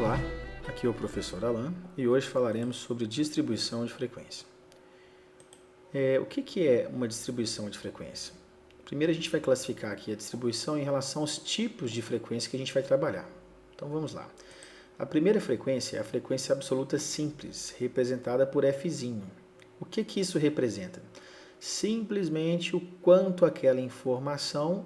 Olá, aqui é o professor Alan e hoje falaremos sobre distribuição de frequência. O que é uma distribuição de frequência? Primeiro a gente vai classificar aqui a distribuição em relação aos tipos de frequência que a gente vai trabalhar. Então vamos lá. A primeira frequência é a frequência absoluta simples, representada por Fzinho. O que isso representa? Simplesmente o quanto aquela informação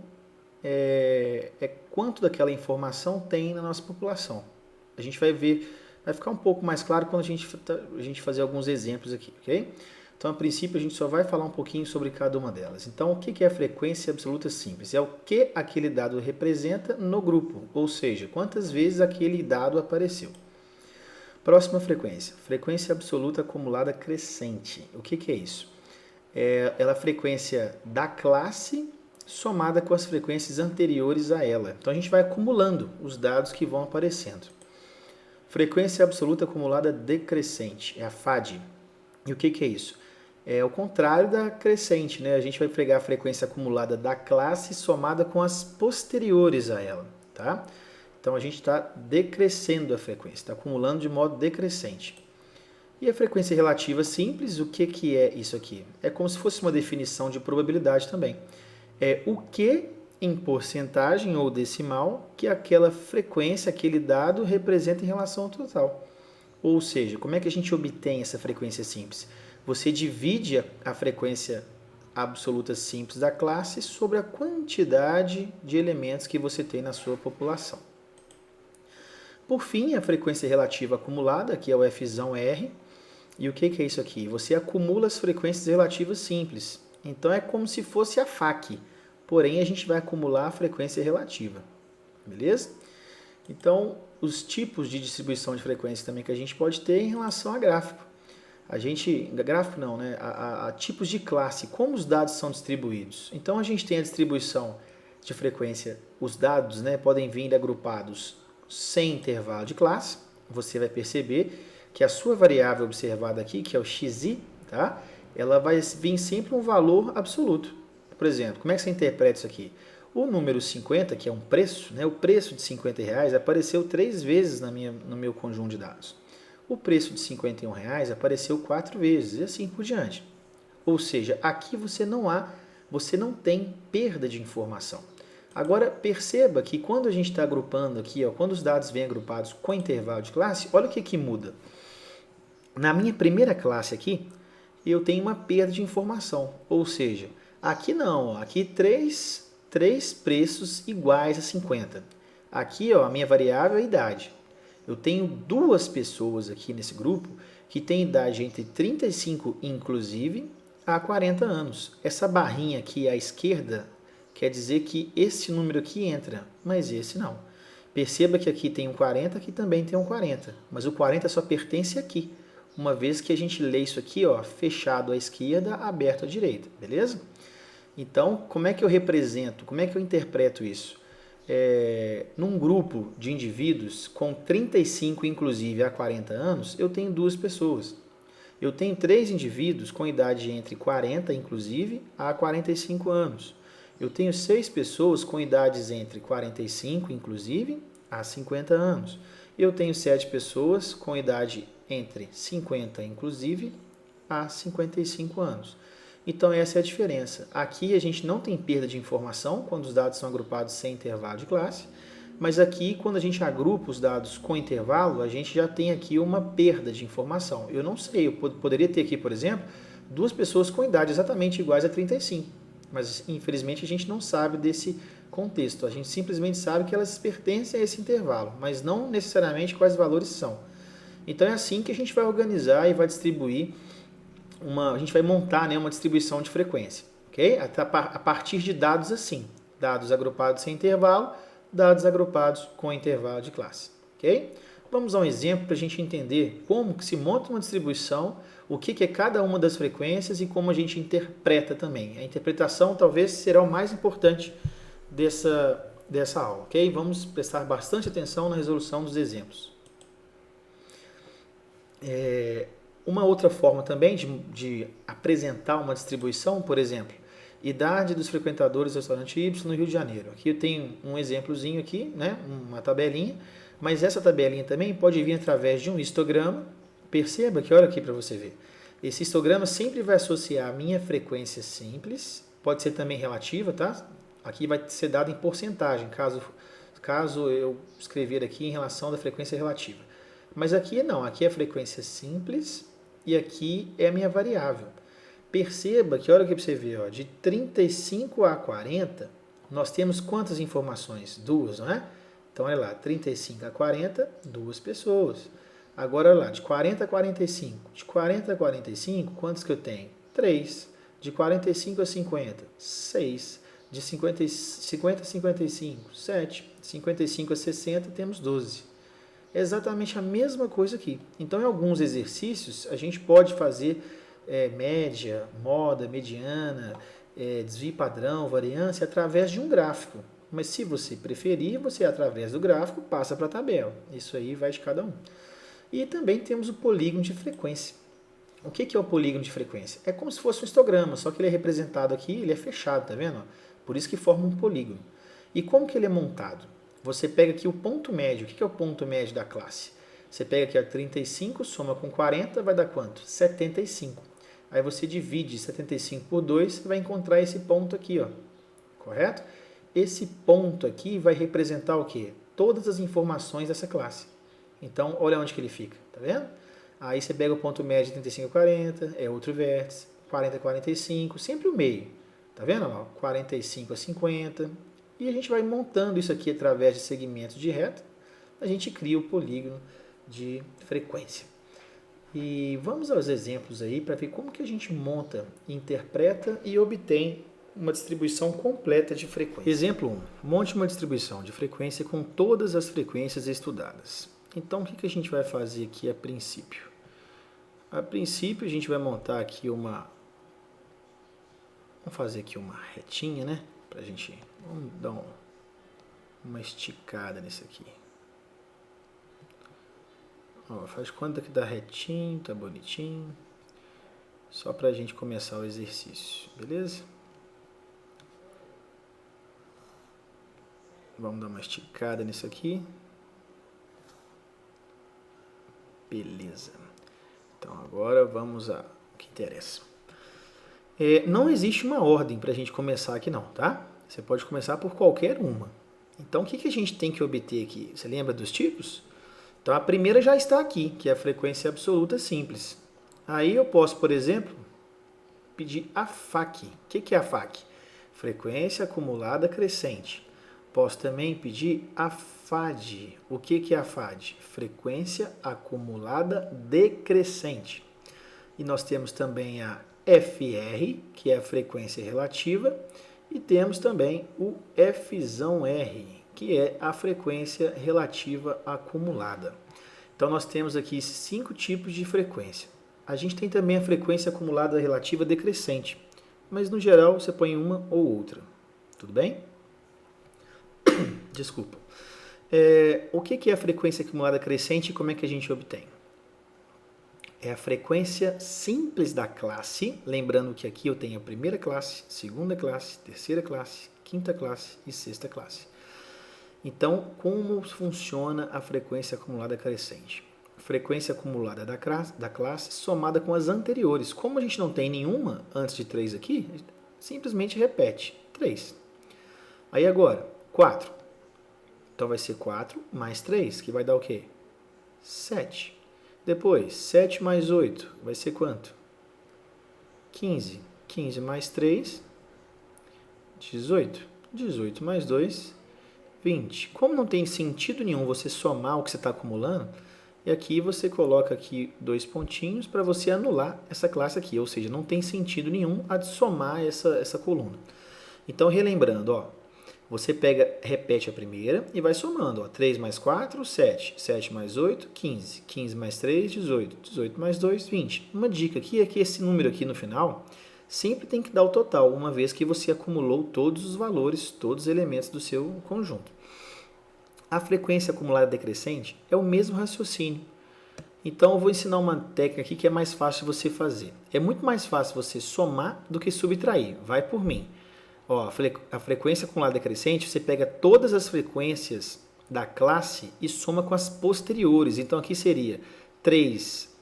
quanto daquela informação tem na nossa população. A gente vai ver, vai ficar um pouco mais claro quando a gente fazer alguns exemplos aqui, ok? Então, a princípio, a gente só vai falar um pouquinho sobre cada uma delas. Então, o que é a frequência absoluta simples? É o que aquele dado representa no grupo, ou seja, quantas vezes aquele dado apareceu. Próxima frequência, frequência absoluta acumulada crescente. O que é isso? Ela é a frequência da classe somada com as frequências anteriores a ela. Então, a gente vai acumulando os dados que vão aparecendo. Frequência absoluta acumulada decrescente, é a FAD. E o que é isso? É o contrário da crescente, né? A gente vai pegar a frequência acumulada da classe somada com as posteriores a ela, tá? Então a gente está decrescendo a frequência, está acumulando de modo decrescente. E a frequência relativa simples, o que é isso aqui? É como se fosse uma definição de probabilidade também. É o que em porcentagem ou decimal que aquela frequência, aquele dado representa em relação ao total. Ou seja, como é que a gente obtém essa frequência simples? Você divide a frequência absoluta simples da classe sobre a quantidade de elementos que você tem na sua população. Por fim, a frequência relativa acumulada, que é o Fzão R. E o que é isso aqui? Você acumula as frequências relativas simples. Então é como se fosse a FAC, porém a gente vai acumular a frequência relativa, beleza? Então, os tipos de distribuição de frequência também que a gente pode ter em relação a gráfico. Gráfico não, né? A tipos de classe, como os dados são distribuídos. Então a gente tem a distribuição de frequência, os dados, né, podem vir agrupados sem intervalo de classe. Você vai perceber que a sua variável observada aqui, que é o xi, tá? Ela vai vir sempre um valor absoluto. Por exemplo, como é que você interpreta isso aqui? O número 50, que é um preço, né, o preço de R$50 apareceu 3 vezes no meu conjunto de dados. O preço de R$51 apareceu 4 vezes e assim por diante. Ou seja, aqui você não tem perda de informação. Agora, perceba que quando a gente está agrupando aqui, quando os dados vêm agrupados com intervalo de classe, olha o que muda. Na minha primeira classe aqui, eu tenho uma perda de informação. Ou seja, aqui não, aqui três preços iguais a 50. Aqui a minha variável é a idade. Eu tenho 2 pessoas aqui nesse grupo que têm idade entre 35 inclusive a 40 anos. Essa barrinha aqui à esquerda quer dizer que esse número aqui entra, mas esse não. Perceba que aqui tem um 40, aqui também tem um 40, mas o 40 só pertence aqui, uma vez que a gente lê isso aqui, fechado à esquerda, aberto à direita, beleza? Então, como é que eu represento, como é que eu interpreto isso? Num grupo de indivíduos com 35 inclusive a 40 anos, eu tenho 2 pessoas. Eu tenho 3 indivíduos com idade entre 40 inclusive a 45 anos. Eu tenho 6 pessoas com idades entre 45 inclusive a 50 anos. Eu tenho 7 pessoas com idade entre 50 inclusive a 55 anos. Então essa é a diferença. Aqui a gente não tem perda de informação quando os dados são agrupados sem intervalo de classe, mas aqui quando a gente agrupa os dados com intervalo, a gente já tem aqui uma perda de informação. Eu não sei, eu poderia ter aqui, por exemplo, 2 pessoas com idade exatamente iguais a 35, mas infelizmente a gente não sabe desse contexto. A gente simplesmente sabe que elas pertencem a esse intervalo, mas não necessariamente quais valores são. Então é assim que a gente vai organizar e vai distribuir a gente vai montar, né, uma distribuição de frequência, ok? A partir de dados assim, dados agrupados sem intervalo, dados agrupados com intervalo de classe, ok? Vamos a um exemplo para a gente entender como que se monta uma distribuição, o que é cada uma das frequências e como a gente interpreta também. A interpretação talvez será o mais importante dessa aula, ok? Vamos prestar bastante atenção na resolução dos exemplos. Uma outra forma também de apresentar uma distribuição, por exemplo, idade dos frequentadores do restaurante Y no Rio de Janeiro. Aqui eu tenho um exemplozinho aqui, né, uma tabelinha, Mas essa tabelinha também pode vir através de um histograma. Perceba que, olha aqui para você ver, esse histograma sempre vai associar a minha frequência simples, pode ser também relativa, tá? Aqui vai ser dado em porcentagem, caso eu escrever aqui em relação da frequência relativa. Mas aqui não, aqui é a frequência simples e aqui é a minha variável. Perceba que, olha aqui para você ver, ó, de 35 a 40, nós temos quantas informações? Duas, não é? Então, olha lá, 35 a 40, duas pessoas. Agora, olha lá, de 40 a 45. De 40 a 45, quantos que eu tenho? 3. De 45 a 50, 6. De 50 a 55, 7. De 55 a 60, temos 12. É exatamente a mesma coisa aqui. Então, em alguns exercícios, a gente pode fazer média, moda, mediana, desvio padrão, variância, através de um gráfico. Mas se você preferir, você através do gráfico passa para a tabela. Isso aí vai de cada um. E também temos o polígono de frequência. O que é o polígono de frequência? É como se fosse um histograma, só que ele é representado aqui, ele é fechado, tá vendo? Por isso que forma um polígono. E como que ele é montado? Você pega aqui o ponto médio. O que é o ponto médio da classe? Você pega aqui a 35, soma com 40, vai dar quanto? 75. Aí você divide 75 por 2, você vai encontrar esse ponto aqui, ó. Correto? Esse ponto aqui vai representar o quê? Todas as informações dessa classe. Então, olha onde que ele fica, tá vendo? Aí você pega o ponto médio de 35 a 40, é outro vértice, 40 a 45, sempre o meio, tá vendo? Ó, 45 a 50, e a gente vai montando isso aqui através de segmentos de reta, a gente cria o polígono de frequência. E vamos aos exemplos aí para ver como que a gente monta, interpreta e obtém uma distribuição completa de frequência. Exemplo 1. Monte uma distribuição de frequência com todas as frequências estudadas. Então, o que a gente vai fazer aqui a princípio? A princípio, a gente vai montar aqui uma... Vamos fazer aqui uma retinha, né? Pra gente... Vamos dar uma esticada nisso aqui. Ó, faz conta que dá retinho, tá bonitinho. Só pra gente começar o exercício, beleza? Vamos dar uma esticada nisso aqui. Beleza. Então agora vamos ao que interessa. Não existe uma ordem para a gente começar aqui não, tá? Você pode começar por qualquer uma. Então o que a gente tem que obter aqui? Você lembra dos tipos? Então a primeira já está aqui, que é a frequência absoluta simples. Aí eu posso, por exemplo, pedir a FAC. O que é a FAC? Frequência acumulada crescente. Posso também pedir a FAD. O que é a FAD? Frequência acumulada decrescente. E nós temos também a FR, que é a frequência relativa, e temos também o FR, que é a frequência relativa acumulada. Então nós temos aqui 5 tipos de frequência. A gente tem também a frequência acumulada relativa decrescente, mas no geral você põe uma ou outra. Tudo bem? Desculpa. O que é a frequência acumulada crescente e como é que a gente obtém? É a frequência simples da classe, lembrando que aqui eu tenho a primeira classe, segunda classe, terceira classe, quinta classe e sexta classe. Então, como funciona a frequência acumulada crescente? Frequência acumulada da classe somada com as anteriores. Como a gente não tem nenhuma antes de 3 aqui, simplesmente repete 3. Aí agora, 4. Então vai ser 4 mais 3, que vai dar o quê? 7. Depois, 7 mais 8, vai ser quanto? 15. 15 mais 3, 18. 18 mais 2, 20. Como não tem sentido nenhum você somar o que você está acumulando, e aqui você coloca aqui 2 pontinhos para você anular essa classe aqui, ou seja, não tem sentido nenhum somar essa coluna. Então, relembrando, ó, você repete a primeira e vai somando. Ó, 3 mais 4, 7. 7 mais 8, 15. 15 mais 3, 18. 18 mais 2, 20. Uma dica aqui é que esse número aqui no final sempre tem que dar o total, uma vez que você acumulou todos os valores, todos os elementos do seu conjunto. A frequência acumulada decrescente é o mesmo raciocínio. Então, eu vou ensinar uma técnica aqui que é mais fácil de você fazer. É muito mais fácil você somar do que subtrair. Vai por mim. Ó, a frequência acumulada decrescente, você pega todas as frequências da classe e soma com as posteriores. Então aqui seria 3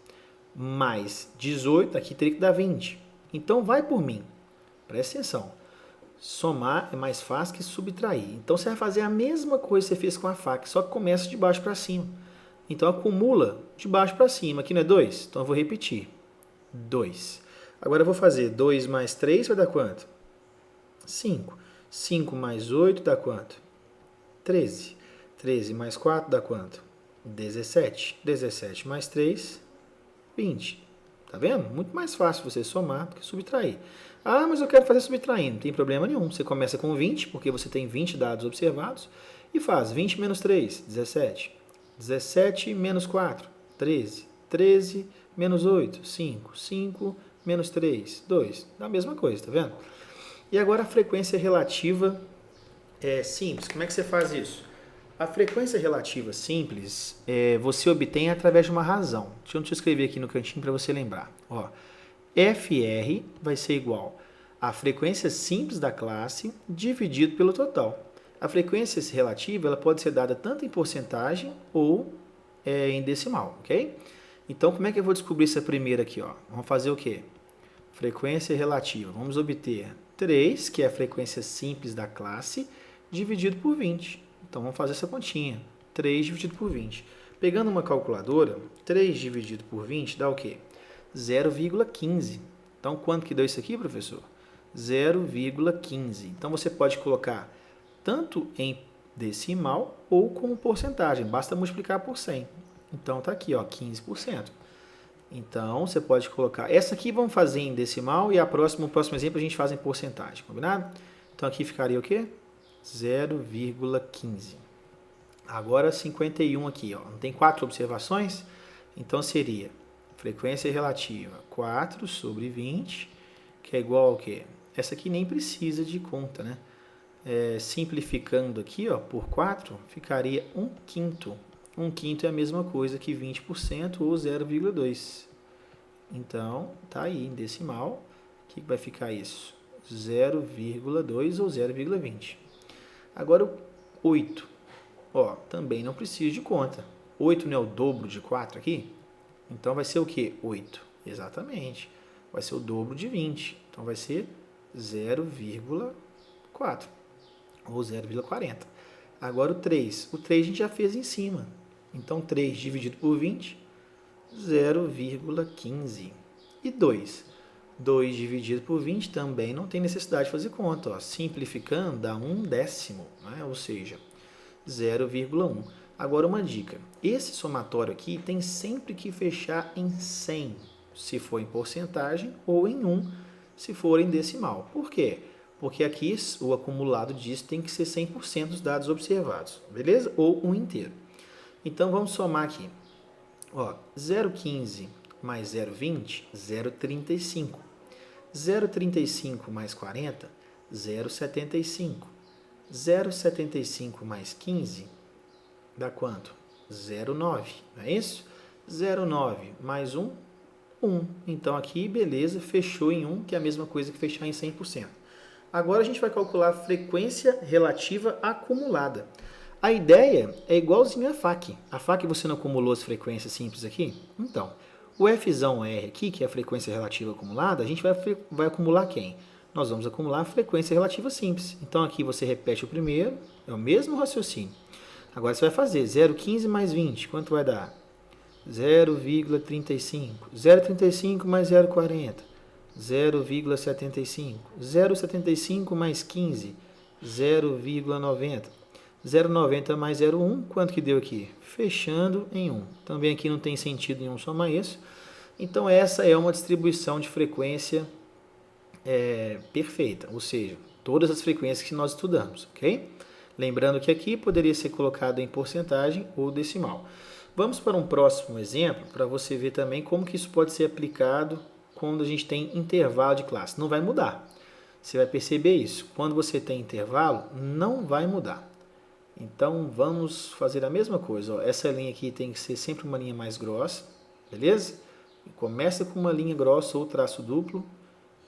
mais 18, aqui teria que dar 20. Então vai por mim, presta atenção. Somar é mais fácil que subtrair. Então você vai fazer a mesma coisa que você fez com a faca, só que começa de baixo para cima. Então acumula de baixo para cima. Aqui não é 2? Então eu vou repetir. 2. Agora eu vou fazer 2 mais 3 vai dar quanto? 5. 5 mais 8 dá quanto? 13. 13 mais 4 dá quanto? 17. 17 mais 3, 20. Tá vendo? Muito mais fácil você somar do que subtrair. Ah, mas eu quero fazer subtraindo. Não tem problema nenhum. Você começa com 20, porque você tem 20 dados observados, e faz 20 menos 3, 17. 17 menos 4, 13. 13 menos 8, 5. 5 menos 3, 2. Dá a mesma coisa, tá vendo? E agora a frequência relativa é simples. Como é que você faz isso? A frequência relativa simples você obtém através de uma razão. Deixa eu escrever aqui no cantinho para você lembrar. Ó, FR vai ser igual à frequência simples da classe dividido pelo total. A frequência relativa ela pode ser dada tanto em porcentagem ou em decimal, ok? Então, como é que eu vou descobrir essa primeira aqui? Ó? Vamos fazer o quê? Frequência relativa. Vamos obter 3, que é a frequência simples da classe, dividido por 20. Então, vamos fazer essa continha. 3 dividido por 20. Pegando uma calculadora, 3 dividido por 20 dá o quê? 0,15. Então, quanto que deu isso aqui, professor? 0,15. Então, você pode colocar tanto em decimal ou como porcentagem. Basta multiplicar por 100. Então, está aqui, ó, 15%. Então, você pode colocar... Essa aqui vamos fazer em decimal e o próximo exemplo a gente faz em porcentagem, combinado? Então, aqui ficaria o quê? 0,15. Agora, 51 aqui, ó. Não tem 4 observações? Então, seria frequência relativa 4 sobre 20, que é igual ao quê? Essa aqui nem precisa de conta, né? Simplificando aqui, ó, por 4, ficaria 1/5. 1/5 é a mesma coisa que 20% ou 0,2. Então, tá aí em decimal. O que vai ficar isso? 0,2 ou 0,20. Agora o 8. Ó, também não precisa de conta. 8 não é o dobro de 4 aqui? Então vai ser o quê? 8. Exatamente. Vai ser o dobro de 20. Então vai ser 0,4 ou 0,40. Agora o 3. O 3 a gente já fez em cima. Então 3 dividido por 20, 0,15. E 2? 2 dividido por 20 também não tem necessidade de fazer conta. Ó. Simplificando dá 1/10, né? Ou seja, 0,1. Agora uma dica. Esse somatório aqui tem sempre que fechar em 100, se for em porcentagem, ou em 1, se for em decimal. Por quê? Porque aqui o acumulado disso tem que ser 100% dos dados observados, beleza? Ou 1 inteiro. Então vamos somar aqui. Ó, 0,15 mais 0,20, 0,35. 0,35 mais 40, 0,75. 0,75 mais 15 dá quanto? 0,9, não é isso? 0,9 mais 1, 1. Então aqui, beleza, fechou em 1, que é a mesma coisa que fechar em 100%. Agora a gente vai calcular a frequência relativa acumulada. A ideia é igualzinho à FAC. A FAC você não acumulou as frequências simples aqui? Então, o F(R) aqui, que é a frequência relativa acumulada, a gente vai acumular quem? Nós vamos acumular a frequência relativa simples. Então aqui você repete o primeiro, é o mesmo raciocínio. Agora você vai fazer 0,15 mais 20, quanto vai dar? 0,35. 0,35 mais 0,40. 0,75. 0,75 mais 15. 0,90. 0,90 mais 0,1, quanto que deu aqui? Fechando em 1. Também aqui não tem sentido nenhum somar isso. Então essa é uma distribuição de frequência perfeita, ou seja, todas as frequências que nós estudamos, ok? Lembrando que aqui poderia ser colocado em porcentagem ou decimal. Vamos para um próximo exemplo, para você ver também como que isso pode ser aplicado quando a gente tem intervalo de classe. Não vai mudar. Você vai perceber isso. Quando você tem intervalo, não vai mudar. Então, vamos fazer a mesma coisa. Ó. Essa linha aqui tem que ser sempre uma linha mais grossa, beleza? Começa com uma linha grossa ou traço duplo,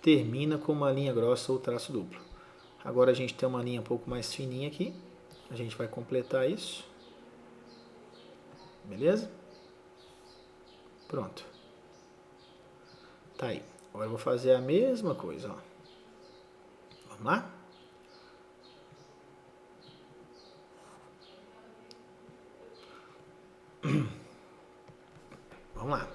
termina com uma linha grossa ou traço duplo. Agora a gente tem uma linha um pouco mais fininha aqui. A gente vai completar isso. beleza? Pronto. Tá aí. Agora eu vou fazer a mesma coisa, ó. Vamos lá? Vamos lá.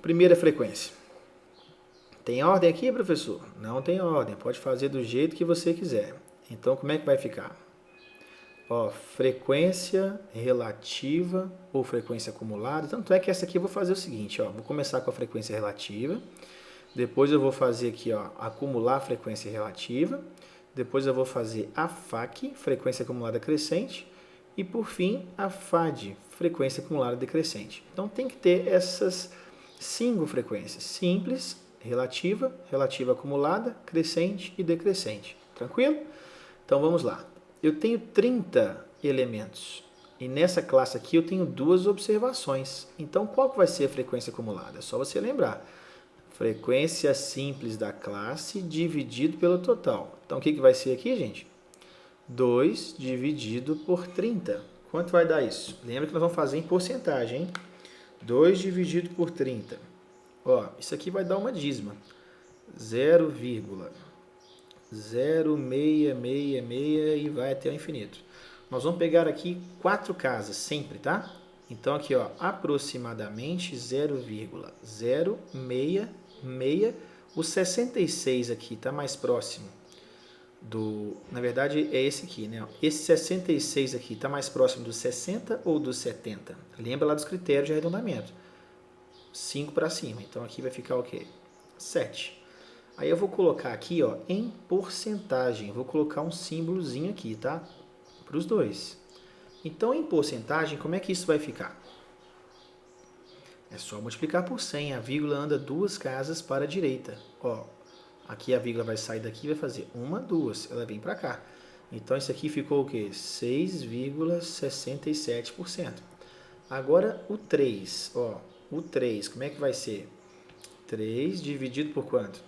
Primeira frequência. Tem ordem aqui, professor? Não tem ordem. Pode fazer do jeito que você quiser. Então, como é que vai ficar? Ó, frequência relativa ou frequência acumulada. Tanto é que essa aqui eu vou fazer o seguinte, ó. Vou começar com a frequência relativa. Depois eu vou fazer aqui, ó, acumular a frequência relativa. Depois eu vou fazer a FAC, frequência acumulada crescente. E por fim, a FAD, frequência acumulada decrescente. Então tem que ter essas 5 frequências. Simples, relativa, relativa acumulada, crescente e decrescente. Tranquilo? Então vamos lá. Eu tenho 30 elementos e nessa classe aqui eu tenho 2 observações. Então qual que vai ser a frequência acumulada? É só você lembrar. Frequência simples da classe dividido pelo total. Então o que vai ser aqui, gente? 2 dividido por 30. Quanto vai dar isso? Lembra que nós vamos fazer em porcentagem, hein? 2 dividido por 30. Ó, isso aqui vai dar uma dízima. 0,0666 e vai até o infinito. Nós vamos pegar aqui 4 casas sempre, tá? Então aqui, ó, aproximadamente 0,066. O 66 aqui está mais próximo do... Na verdade é esse aqui, né? Esse 66 aqui está mais próximo dos 60 ou dos 70? Lembra lá dos critérios de arredondamento. 5 para cima. Então aqui vai ficar o quê? 7. Aí eu vou colocar aqui, ó, em porcentagem. Vou colocar um símbolozinho aqui, tá? Para os dois. Então, em porcentagem, como é que isso vai ficar? É só multiplicar por 100. A vírgula anda 2 casas para a direita. Ó, aqui a vírgula vai sair daqui e vai fazer 1, 2. Ela vem para cá. Então, isso aqui ficou o quê? 6,67%. Agora, o 3. Ó, o 3, como é que vai ser? 3 dividido por quanto?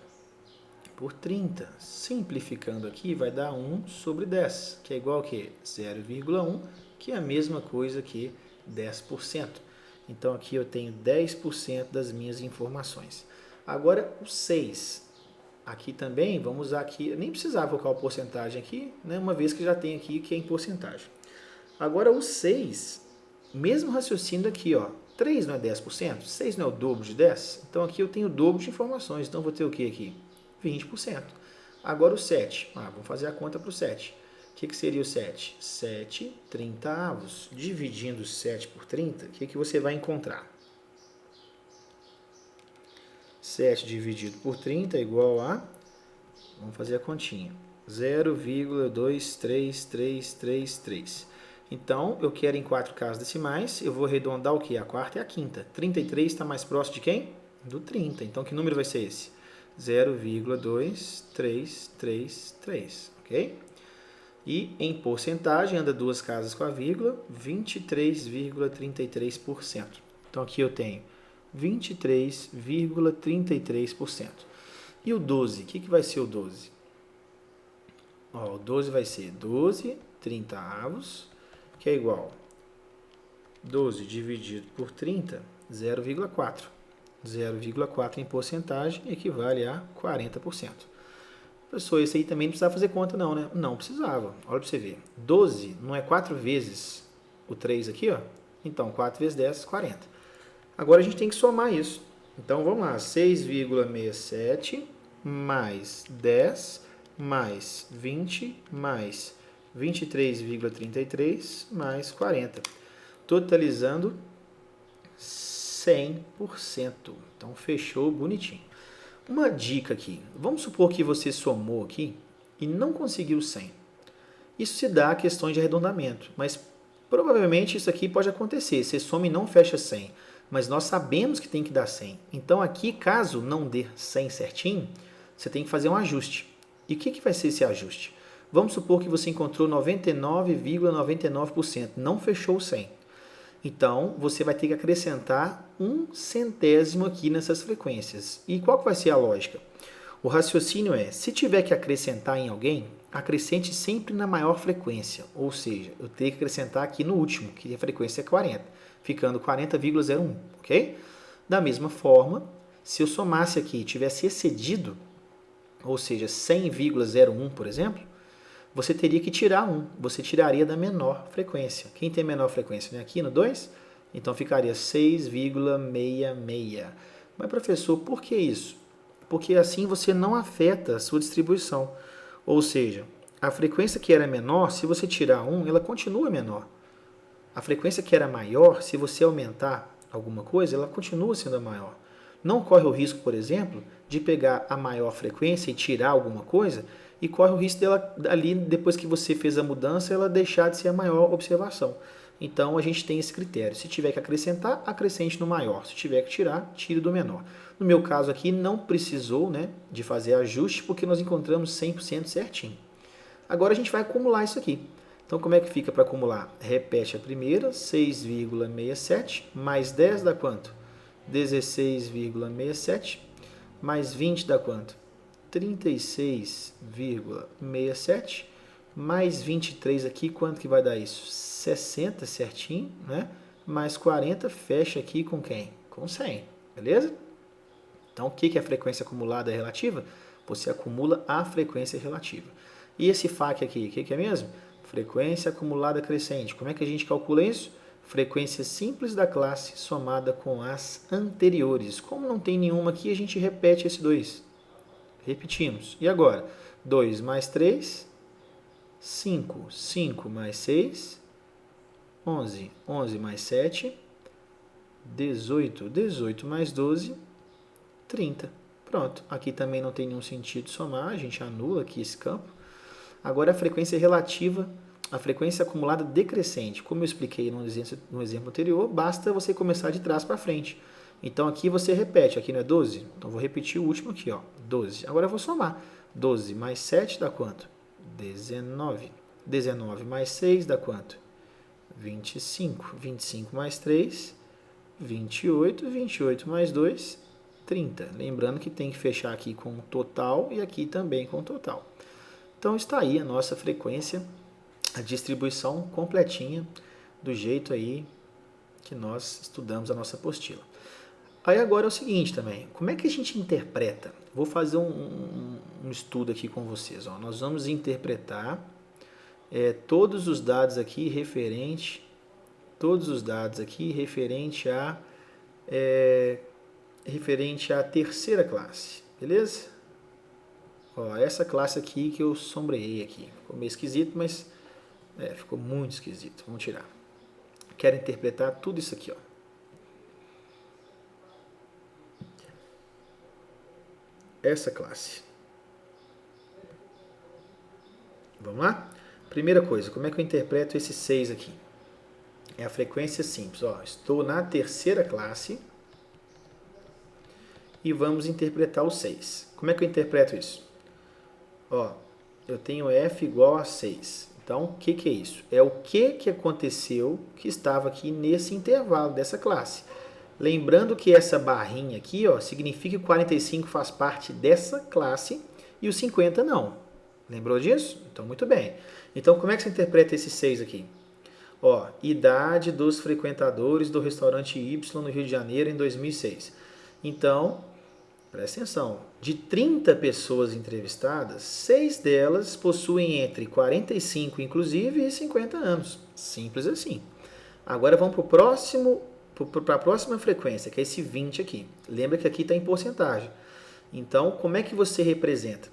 Por 30. Simplificando aqui, vai dar 1 sobre 10, que é igual a quê? 0,1, que é a mesma coisa que 10%. Então, aqui eu tenho 10% das minhas informações. Agora, o 6. Aqui também, vamos usar aqui, eu nem precisava colocar a porcentagem aqui, né, uma vez que já tem aqui que é em porcentagem. Agora, o 6, mesmo raciocínio aqui, ó, 3 não é 10%? 6 não é o dobro de 10? Então, aqui eu tenho o dobro de informações. Então, vou ter o que aqui? 20%. Agora o 7. Vamos fazer a conta para o 7. O que seria o 7? 7 30avos. Dividindo 7 por 30, o que você vai encontrar? 7 dividido por 30 é igual a... Vamos fazer a continha. 0,23333. Então, eu quero em 4 casas decimais, eu vou arredondar o quê? A quarta e a quinta. 33 está mais próximo de quem? Do 30. Então, que número vai ser esse? 0,2333, ok? E em porcentagem, anda 2 casas com a vírgula, 23,33%. Então aqui eu tenho 23,33%. E o 12, o que vai ser o 12? Ó, o 12 vai ser 12 30avos, que é igual 12 dividido por 30, 0,4. 0,4 em porcentagem equivale a 40%. Pessoal, esse aí também não precisava fazer conta não, né? Não precisava. Olha para você ver. 12 não é 4 vezes o 3 aqui, ó? Então, 4 vezes 10, 40. Agora a gente tem que somar isso. Então, vamos lá. 6,67 mais 10 mais 20 mais 23,33 mais 40. Totalizando 100%. Então, fechou bonitinho. Uma dica aqui. Vamos supor que você somou aqui e não conseguiu 100. Isso se dá a questões de arredondamento, mas provavelmente isso aqui pode acontecer. Você soma e não fecha 100, mas nós sabemos que tem que dar 100. Então, aqui, caso não dê 100 certinho, você tem que fazer um ajuste. E o que vai ser esse ajuste? Vamos supor que você encontrou 99,99%, não fechou 100. Então, você vai ter que acrescentar 1/100º aqui nessas frequências. E qual que vai ser a lógica? O raciocínio é, se tiver que acrescentar em alguém, acrescente sempre na maior frequência. Ou seja, eu tenho que acrescentar aqui no último, que a frequência é 40, ficando 40,01, ok? Da mesma forma, se eu somasse aqui e tivesse excedido, ou seja, 100,01, por exemplo, você teria que tirar 1. Você tiraria da menor frequência. Quem tem menor frequência? Né? Aqui no 2? Então ficaria 6,66. Mas, professor, por que isso? Porque assim você não afeta a sua distribuição. Ou seja, a frequência que era menor, se você tirar 1, ela continua menor. A frequência que era maior, se você aumentar alguma coisa, ela continua sendo a maior. Não corre o risco, por exemplo, de pegar a maior frequência e tirar alguma coisa, e corre o risco dela, ali, depois que você fez a mudança, ela deixar de ser a maior observação. Então, a gente tem esse critério. Se tiver que acrescentar, acrescente no maior. Se tiver que tirar, tire do menor. No meu caso aqui, não precisou, né, de fazer ajuste, porque nós encontramos 100% certinho. Agora, a gente vai acumular isso aqui. Então, como é que fica para acumular? Repete a primeira, 6,67, mais 10 dá quanto? 16,67, mais 20 dá quanto? 36,67, mais 23 aqui, quanto que vai dar isso? 60 certinho, né? Mais 40, fecha aqui com quem? Com 100, beleza? Então, o que é a frequência acumulada relativa? Você acumula a frequência relativa. E esse FAQ aqui, o que é mesmo? Frequência acumulada crescente. Como é que a gente calcula isso? Frequência simples da classe somada com as anteriores. Como não tem nenhuma aqui, a gente repete esse 2. Repetimos. E agora? 2 mais 3, 5. 5 mais 6, 11. 11 mais 7, 18. 18 mais 12, 30. Pronto. Aqui também não tem nenhum sentido somar, a gente anula aqui esse campo. Agora a frequência relativa, a frequência acumulada decrescente. Como eu expliquei no exemplo anterior, basta você começar de trás para frente. Então aqui você repete, aqui não é 12? Então vou repetir o último aqui, ó, 12. Agora eu vou somar. 12 mais 7 dá quanto? 19. 19 mais 6 dá quanto? 25. 25 mais 3, 28. 28 mais 2, 30. Lembrando que tem que fechar aqui com o total e aqui também com o total. Então está aí a nossa frequência, a distribuição completinha, do jeito aí que nós estudamos a nossa apostila. Aí agora é o seguinte também, como é que a gente interpreta? Vou fazer um estudo aqui com vocês. Ó. Nós vamos interpretar todos os dados aqui referente à terceira classe, beleza? Ó, essa classe aqui que eu sombreei aqui, ficou meio esquisito, mas ficou muito esquisito. Vamos tirar. Quero interpretar tudo isso aqui, ó. Essa classe. Vamos lá? Primeira coisa, como é que eu interpreto esse 6 aqui? É a frequência simples. Ó, estou na terceira classe e vamos interpretar o 6. Como é que eu interpreto isso? Ó, eu tenho f igual a 6. Então, o que é isso? É o que aconteceu que estava aqui nesse intervalo dessa classe. Lembrando que essa barrinha aqui, ó, significa que o 45 faz parte dessa classe e o 50 não. Lembrou disso? Então, muito bem. Então, como é que você interpreta esse 6 aqui? Ó, idade dos frequentadores do restaurante Y no Rio de Janeiro em 2006. Então, presta atenção, de 30 pessoas entrevistadas, 6 delas possuem entre 45, inclusive, e 50 anos. Simples assim. Agora vamos para a próxima frequência, que é esse 20 aqui. Lembra que aqui está em porcentagem. Então, como é que você representa?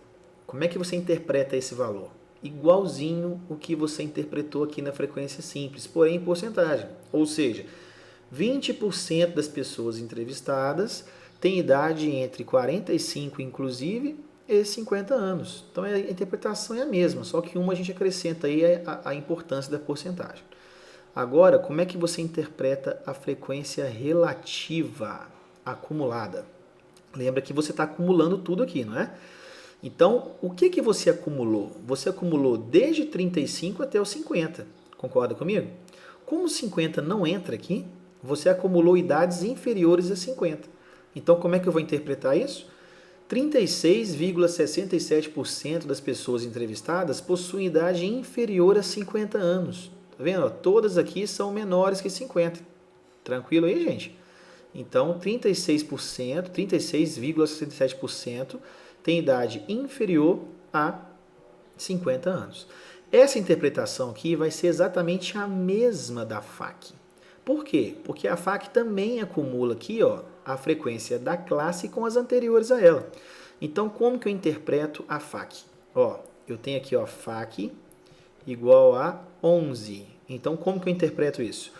Como é que você interpreta esse valor? Igualzinho o que você interpretou aqui na frequência simples, porém em porcentagem. Ou seja, 20% das pessoas entrevistadas têm idade entre 45, inclusive, e 50 anos. Então, a interpretação é a mesma, só que uma a gente acrescenta aí a importância da porcentagem. Agora, como é que você interpreta a frequência relativa acumulada? Lembra que você está acumulando tudo aqui, não é? Então, o que você acumulou? Você acumulou desde 35 até os 50. Concorda comigo? Como 50 não entra aqui, você acumulou idades inferiores a 50. Então, como é que eu vou interpretar isso? 36,67% das pessoas entrevistadas possuem idade inferior a 50 anos. Tá vendo? Todas aqui são menores que 50. Tranquilo aí, gente? Então, 36%, 36,67% tem idade inferior a 50 anos. Essa interpretação aqui vai ser exatamente a mesma da FAQ. Por quê? Porque a FAQ também acumula aqui, ó, a frequência da classe com as anteriores a ela. Então, como que eu interpreto a FAQ? Ó, eu tenho aqui, ó, FAQ igual a 11. Então, como que eu interpreto isso?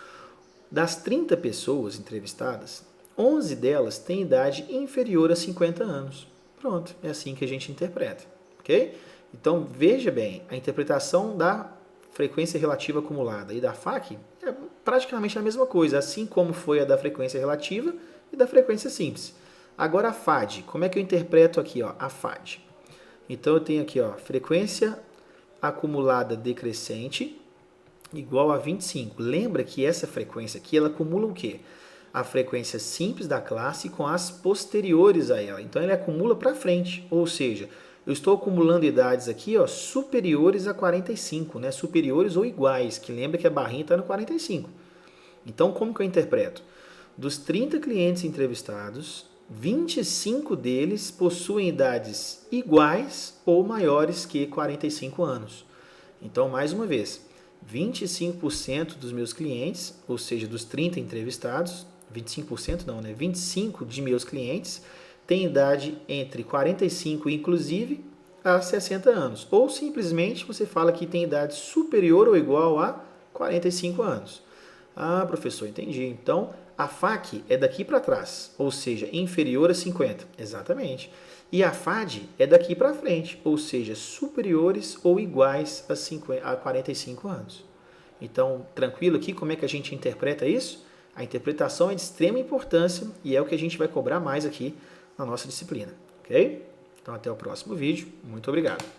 Das 30 pessoas entrevistadas, 11 delas têm idade inferior a 50 anos. Pronto, é assim que a gente interpreta, ok? Então, veja bem, a interpretação da frequência relativa acumulada e da FAQ é praticamente a mesma coisa, assim como foi a da frequência relativa e da frequência simples. Agora a FAD, como é que eu interpreto aqui, ó, a FAD? Então eu tenho aqui, ó, frequência acumulada decrescente igual a 25. Lembra que essa frequência aqui, ela acumula o quê? A frequência simples da classe com as posteriores a ela. Então ele acumula para frente, ou seja, eu estou acumulando idades aqui, ó, superiores a 45, né? Superiores ou iguais, que lembra que a barrinha está no 45. Então, como que eu interpreto? Dos 30 clientes entrevistados, 25 deles possuem idades iguais ou maiores que 45 anos. Então, mais uma vez, 25% dos meus clientes, ou seja, dos 30 entrevistados, 25% não, né? 25 de meus clientes tem idade entre 45 inclusive a 60 anos. Ou simplesmente você fala que tem idade superior ou igual a 45 anos. Ah, professor, entendi. Então, a FAQ é daqui para trás, ou seja, inferior a 50. Exatamente. E a FAD é daqui para frente, ou seja, superiores ou iguais a 45 anos. Então, tranquilo aqui, como é que a gente interpreta isso? A interpretação é de extrema importância e é o que a gente vai cobrar mais aqui na nossa disciplina, ok? Então, até o próximo vídeo. Muito obrigado.